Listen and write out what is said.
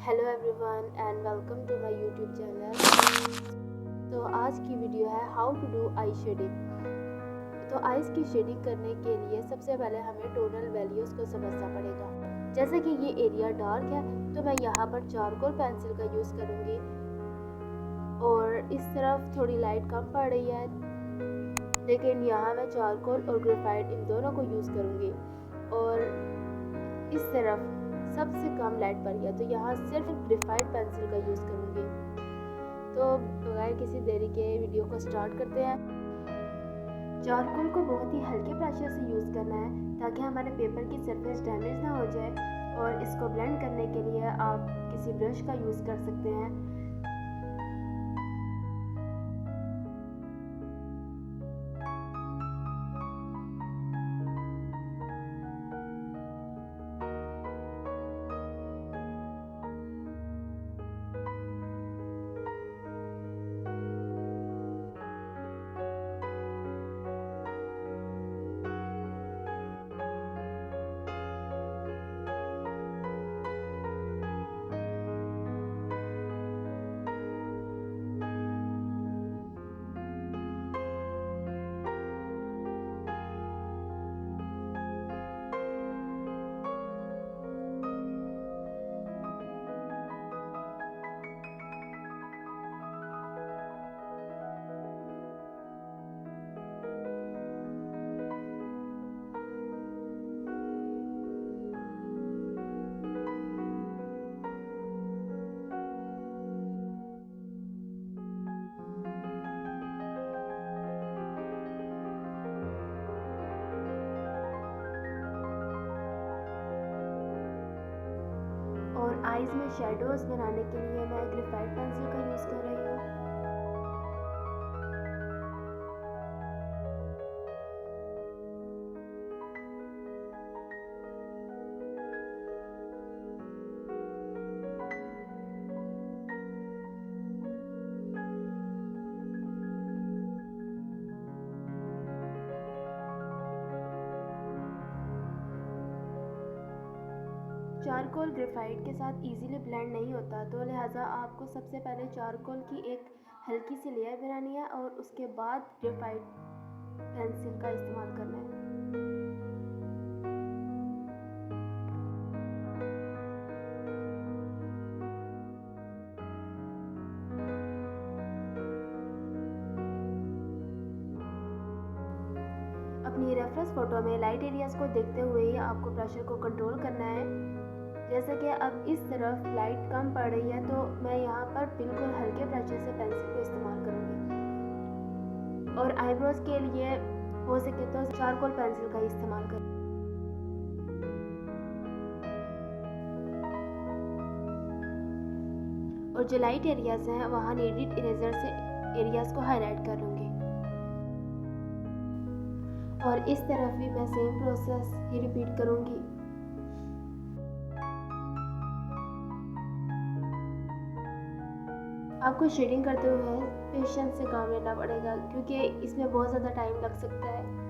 Hello everyone and welcome to my YouTube channel. तो आज की वीडियो है how to do eye shading. तो आइज़ की शेडिंग करने के लिए सबसे पहले हमें टोनल वैल्यूज़ को समझना पड़ेगा। जैसे कि ये एरिया डार्क है तो मैं यहाँ पर चारकोल पेंसिल का यूज़ करूँगी और इस तरफ थोड़ी लाइट कम पड़ रही है, लेकिन यहाँ मैं चारकोल और ग्रेफाइट इन दोनों को यूज़ करूँगी और इस तरफ सबसे कम लाइट पड़ गया तो यहाँ सिर्फ ग्रेफाइट पेंसिल का यूज़ करूँगी। तो बगैर किसी देरी के वीडियो को स्टार्ट करते हैं। चारकोल को बहुत ही हल्के प्रेशर से यूज़ करना है ताकि हमारे पेपर की सरफेस डैमेज ना हो जाए, और इसको ब्लेंड करने के लिए आप किसी ब्रश का यूज़ कर सकते हैं। और आईज में शेडोज बनाने के लिए मैं ग्रेफाइट पेंसिल का यूज़ कर रही हूँ। चारकोल ग्रेफाइट के साथ इजीली ब्लेंड नहीं होता, तो लिहाजा आपको सबसे पहले चारकोल की एक हल्की सी लेयर बनानी है और उसके बाद ग्रेफाइट पेंसिल का इस्तेमाल करना है। अपनी रेफरेंस फ़ोटो में लाइट एरियाज़ को देखते हुए ही आपको प्रेशर को कंट्रोल करना है। जैसे कि अब इस तरफ लाइट कम पड़ रही है तो मैं यहाँ पर बिल्कुल हल्के प्रेशर से पेंसिल को इस्तेमाल करूँगी, और आईब्रोज के लिए हो सके तो चारकोल पेंसिल का इस्तेमाल करें। और जो लाइट एरियाज़ हैं वहाँ नीडेड इरेजर से एरियाज़ को हाईलाइट कर लूँगी। और इस तरफ भी मैं सेम प्रोसेस ही रिपीट करूँगी। आपको शेडिंग करते हुए पेशेंस से काम लेना पड़ेगा क्योंकि इसमें बहुत ज़्यादा टाइम लग सकता है।